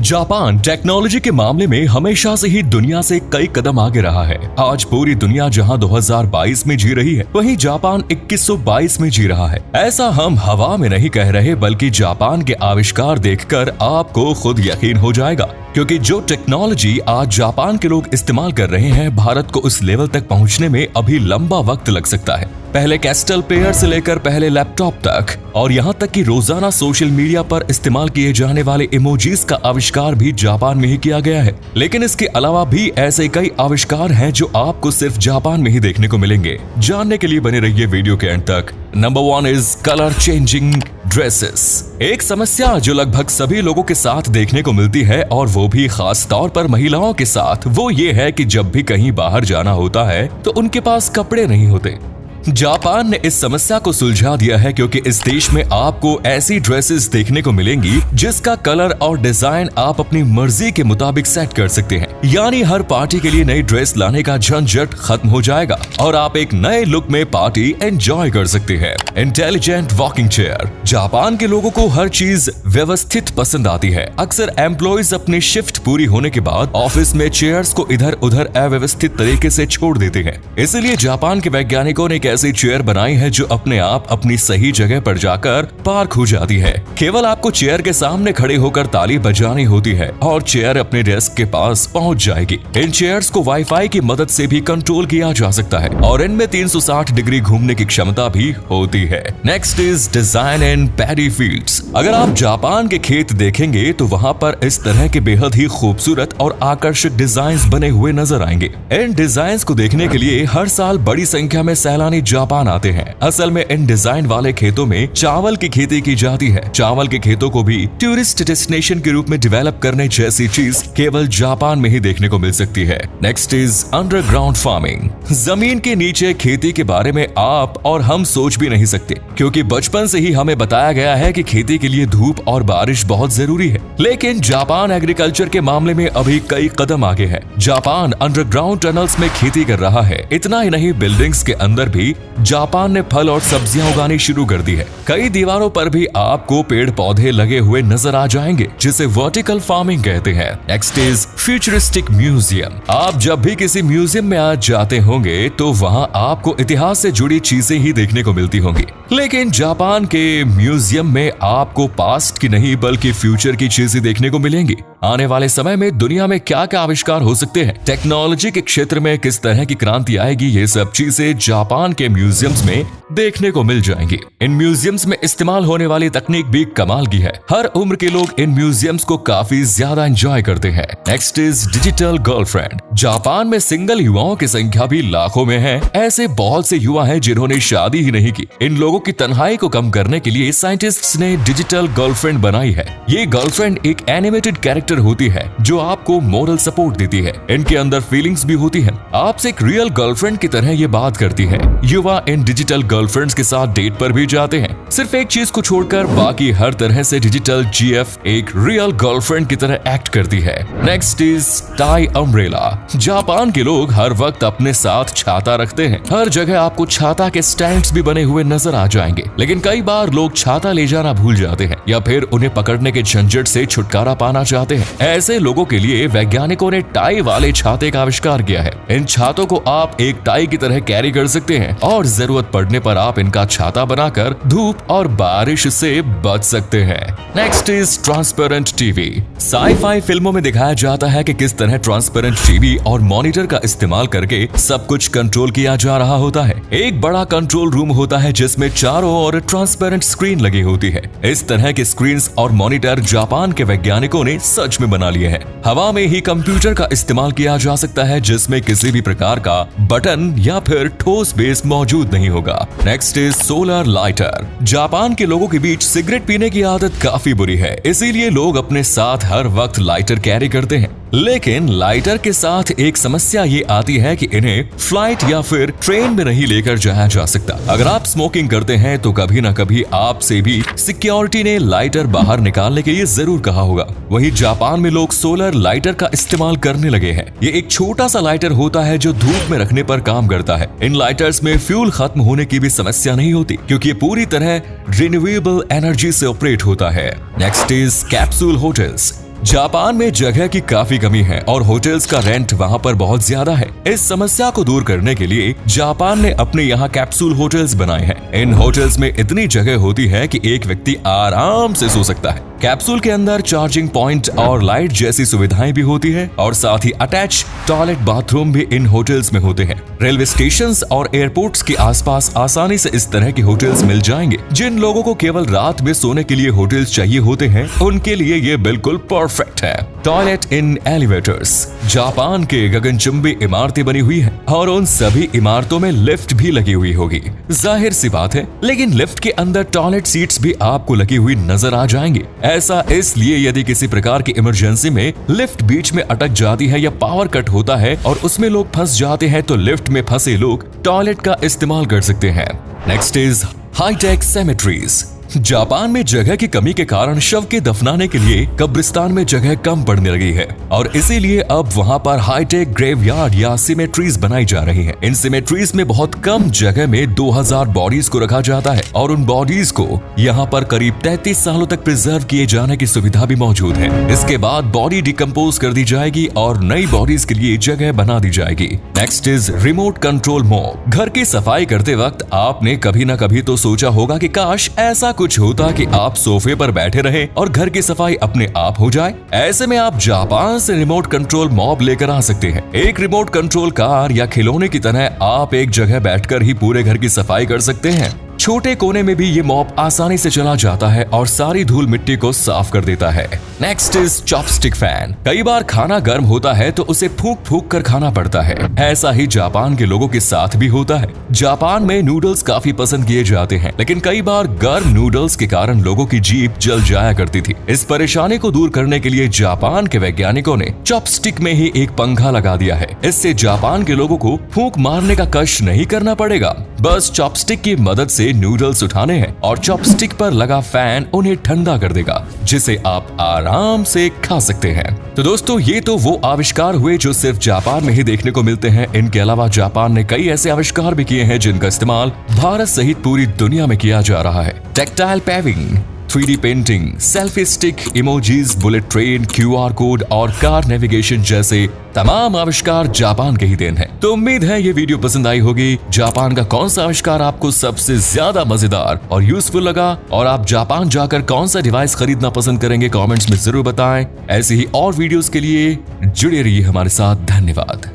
Japan technology के मामले में हमेशा से ही दुनिया से कई कदम आगे रहा है। आज पूरी दुनिया जहां 2022 में जी रही है, वहीं जापान 2122 में जी रहा है। ऐसा हम हवा में नहीं कह रहे, बल्कि जापान के आविष्कार देखकर आपको खुद यकीन हो जाएगा, क्योंकि जो टेक्नोलॉजी आज जापान के लोग इस्तेमाल कर रहे हैं, भारत को उस लेवल तक पहुंचने में अभी लंबा वक्त लग सकता है। पहले कैस्टल प्लेयर से लेकर पहले लैपटॉप तक, और यहाँ तक कि रोजाना सोशल मीडिया पर इस्तेमाल किए जाने वाले इमोजीज का आविष्कार भी जापान में ही किया गया है। लेकिन इसके अलावा भी ऐसे कई आविष्कार हैं जो आपको सिर्फ जापान में ही देखने को मिलेंगे। जानने के लिए बने रहिए वीडियो के अंत तक। Number 1 is colour changing dresses. एक समस्या जो लगभग सभी लोगों के साथ देखने को मिलती है, और वो भी खास तौर पर महिलाओं के साथ, वो ये है कि जब भी कहीं बाहर जाना होता है तो उनके पास कपड़े नहीं होते। जापान ने इस समस्या को सुलझा दिया है, क्योंकि इस देश में आपको ऐसी ड्रेसेस देखने को मिलेंगी जिसका कलर और डिजाइन आप अपनी मर्जी के मुताबिक सेट कर सकते हैं। यानी हर पार्टी के लिए नई ड्रेस लाने का झंझट खत्म हो जाएगा और आप एक नए लुक में पार्टी एंजॉय कर सकते हैं। Intelligent walking chair. जापान के लोगों को हर चीज व्यवस्थित पसंद आती है। अक्सर एम्प्लॉयज अपनी शिफ्ट पूरी होने के बाद ऑफिस में चेयर्स को इधर उधर अव्यवस्थित तरीके से छोड़ देते हैं। इसलिए जापान के वैज्ञानिकों ने ऐसी चेयर बनाई है जो अपने आप अपनी सही जगह पर जाकर पार्क हो जाती है। केवल आपको चेयर के सामने खड़े होकर ताली बजानी होती है और चेयर अपने डेस्क के पास पहुंच जाएगी। इन चेयर्स को वाईफाई की मदद से भी कंट्रोल किया जा सकता है और इनमें 360 डिग्री घूमने की क्षमता भी होती है। Next is design in paddy fields. अगर आप जापान के खेत देखेंगे तो वहाँ पर इस तरह के बेहद ही खूबसूरत और आकर्षक डिजाइन बने हुए नजर आएंगे। इन डिजाइन को देखने के लिए हर साल बड़ी संख्या में सैलानी जापान आते हैं। असल में इन डिजाइन वाले खेतों में चावल की खेती की जाती है। चावल के खेतों को भी टूरिस्ट डेस्टिनेशन के रूप में डेवलप करने जैसी चीज केवल जापान में ही देखने को मिल सकती है। Next is underground farming. जमीन के नीचे खेती के बारे में आप और हम सोच भी नहीं सकते, क्योंकि बचपन से ही हमें बताया गया है कि खेती के लिए धूप और बारिश बहुत जरूरी है। लेकिन जापान एग्रीकल्चर के मामले में अभी कई कदम आगे है। जापान अंडरग्राउंड टनल्स में खेती कर रहा है। इतना ही नहीं, बिल्डिंग्स के अंदर भी जापान ने फल और सब्जियां उगानी शुरू कर दी है। कई दीवारों पर भी आपको पेड़ पौधे लगे हुए नजर आ जाएंगे, जिसे वर्टिकल फार्मिंग कहते हैं। Next is futuristic museum. आप जब भी किसी म्यूजियम में आज जाते होंगे तो वहां आपको इतिहास से जुड़ी चीजें ही देखने को मिलती होंगी। लेकिन जापान के म्यूजियम में आपको पास्ट की नहीं बल्कि फ्यूचर की चीजें देखने को मिलेंगी। आने वाले समय में दुनिया में क्या क्या आविष्कार हो सकते हैं, टेक्नोलॉजी के क्षेत्र में किस तरह की क्रांति आएगी, ये सब चीजें जापान के म्यूजियम्स में देखने को मिल जाएंगी। इन म्यूजियम्स में इस्तेमाल होने वाली तकनीक भी कमाल की है। हर उम्र के लोग इन म्यूजियम्स को काफी ज्यादा एंजॉय करते हैं। Next is digital girlfriend. Japan में सिंगल युवाओं की संख्या भी लाखों में है। ऐसे बहुत से युवा हैं जिन्होंने शादी ही नहीं की। इन लोगों की तन्हाई को कम करने के लिए साइंटिस्ट्स ने डिजिटल गर्लफ्रेंड बनाई है। ये गर्लफ्रेंड एक एनिमेटेड कैरेक्टर होती है जो आपको मोरल सपोर्ट देती है। इनके अंदर फीलिंग्स भी होती है। आपसे एक रियल गर्लफ्रेंड की तरह ये बात करती है। युवा इन डिजिटल गर्लफ्रेंड्स के साथ डेट पर भी जाते हैं। सिर्फ एक चीज को छोड़कर बाकी हर तरह से डिजिटल जीएफ एक रियल गर्लफ्रेंड की तरह एक्ट करती है। Next is tie umbrella. Japan के लोग हर वक्त अपने साथ छाता रखते हैं। हर जगह आपको छाता के स्टैंड्स भी बने हुए नजर आ जाएंगे। लेकिन कई बार लोग छाता ले जाना भूल जाते हैं या फिर उन्हें पकड़ने के झंझट से छुटकारा पाना चाहते हैं। ऐसे लोगों के लिए वैज्ञानिकों ने टाई वाले छाते का आविष्कार किया है। इन छातों को आप एक टाई की तरह कैरी कर सकते हैं और जरूरत पड़ने पर आप इनका छाता बनाकर धूप और बारिश से बच सकते हैं। Next is transparent TV. Sci-fi फिल्मों में दिखाया जाता है कि किस तरह ट्रांसपेरेंट टीवी और मॉनिटर का इस्तेमाल करके सब कुछ कंट्रोल किया जा रहा होता है। एक बड़ा कंट्रोल रूम होता है जिसमें चारों ओर ट्रांसपेरेंट स्क्रीन लगी होती है। इस तरह के स्क्रीन्स और मॉनिटर जापान के वैज्ञानिकों ने सच में बना लिए हैं। हवा में ही कंप्यूटर का इस्तेमाल किया जा सकता है, जिसमें किसी भी प्रकार का बटन या फिर ठोस बेस मौजूद नहीं होगा। Next is solar lighter. Japan के लोगों के बीच सिगरेट पीने की आदत काफी बुरी है, इसीलिए लोग अपने साथ हर वक्त लाइटर कैरी करते हैं। लेकिन लाइटर के साथ एक समस्या ये आती है कि इन्हें फ्लाइट या फिर ट्रेन में नहीं लेकर जाया जा सकता। अगर आप स्मोकिंग करते हैं तो कभी न कभी आपसे भी सिक्योरिटी ने लाइटर बाहर निकालने के लिए जरूर कहा होगा। वहीं जापान में लोग सोलर लाइटर का इस्तेमाल करने लगे हैं। ये एक छोटा सा लाइटर होता है जो धूप में रखने पर काम करता है। इन लाइटर्स में फ्यूल खत्म होने की भी समस्या नहीं होती, क्योंकि ये पूरी तरह रिन्यूएबल एनर्जी से ऑपरेट होता है। Next is capsule hotels. Japan में जगह की काफी कमी है और होटल्स का रेंट वहाँ पर बहुत ज्यादा है। इस समस्या को दूर करने के लिए जापान ने अपने यहाँ कैप्सूल होटल्स बनाए हैं। इन होटल्स में इतनी जगह होती है कि एक व्यक्ति आराम से सो सकता है। कैप्सूल के अंदर चार्जिंग पॉइंट और लाइट जैसी सुविधाएं भी होती है और साथ ही अटैच टॉयलेट बाथरूम भी इन होटल्स में होते हैं। रेलवे स्टेशंस और एयरपोर्ट्स के आसपास आसानी से इस तरह के होटल्स मिल जाएंगे। जिन लोगों को केवल रात में सोने के लिए होटल्स चाहिए होते हैं उनके लिए ये बिल्कुल परफेक्ट है। टॉयलेट इन एलिवेटर्स। जापान के गगनचुंबी इमारतें बनी हुई हैं और उन सभी इमारतों में लिफ्ट भी लगी हुई होगी। जाहिर सी बात है, लेकिन लिफ्ट के अंदर टॉयलेट सीट्स भी आपको लगी हुई नजर आ जाएंगी। ऐसा इसलिए यदि किसी प्रकार की इमरजेंसी में लिफ्ट बीच में अटक जाती है या पावर कट होता है और उसमें लोग फंस जाते हैं तो लिफ्ट में फंसे लोग टॉयलेट का इस्तेमाल कर सकते हैं। Next is high tech cemeteries. Japan में जगह की कमी के कारण शव के दफनाने के लिए कब्रिस्तान में जगह कम पड़ने लगी है और इसीलिए अब वहां पर हाईटेक ग्रेवयार्ड या सिमेट्रीज बनाई जा रही हैं। इन सिमेट्रीज में बहुत कम जगह में 2000 बॉडीज को रखा जाता है और उन बॉडीज को यहां पर करीब 33 सालों तक प्रिजर्व किए जाने की सुविधा भी मौजूद है। इसके बाद बॉडी डिकम्पोज कर दी जाएगी और नई बॉडीज के लिए जगह बना दी जाएगी। Next is remote control mop. घर की सफाई करते वक्त आपने कभी न कभी तो सोचा होगा कि काश ऐसा कुछ होता कि आप सोफे पर बैठे रहे और घर की सफाई अपने आप हो जाए। ऐसे में आप जापान से रिमोट कंट्रोल मॉप लेकर आ सकते हैं। एक रिमोट कंट्रोल कार या खिलौने की तरह आप एक जगह बैठकर ही पूरे घर की सफाई कर सकते हैं। छोटे कोने में भी ये मॉप आसानी से चला जाता है और सारी धूल मिट्टी को साफ कर देता है। Next is chopstick fan. कई बार खाना गर्म होता है तो उसे फूंक फूंक कर खाना पड़ता है। ऐसा ही जापान के लोगों के साथ भी होता है। जापान में नूडल्स काफी पसंद किए जाते हैं, लेकिन कई बार गर्म नूडल्स के कारण लोगों की जीभ जल जाया करती थी। इस परेशानी को दूर करने के लिए जापान के वैज्ञानिकों ने चॉपस्टिक में ही एक पंखा लगा दिया है। इससे जापान के लोगों को फूंक मारने का कष्ट नहीं करना पड़ेगा। बस चॉपस्टिक की मदद से नूडल्स उठाने हैं और चॉपस्टिक पर लगा फैन उन्हें ठंडा कर देगा, जिसे आप आराम से खा सकते हैं। तो दोस्तों, ये तो वो आविष्कार हुए जो सिर्फ जापान में ही देखने को मिलते हैं। इनके अलावा जापान ने कई ऐसे आविष्कार भी किए हैं जिनका इस्तेमाल भारत सहित पूरी दुनिया में किया जा रहा है। Tactile paving, 3D painting, selfie stick, emojis, bullet train, QR code और कार नेविगेशन जैसे तमाम आविष्कार जापान के ही देन है। तो उम्मीद है ये वीडियो पसंद आई होगी। जापान का कौन सा आविष्कार आपको सबसे ज्यादा मजेदार और यूजफुल लगा और आप जापान जाकर कौन सा डिवाइस खरीदना पसंद करेंगे, कमेंट्स में जरूर बताएं। ऐसे ही और वीडियोस के लिए जुड़े रहिए हमारे साथ। धन्यवाद।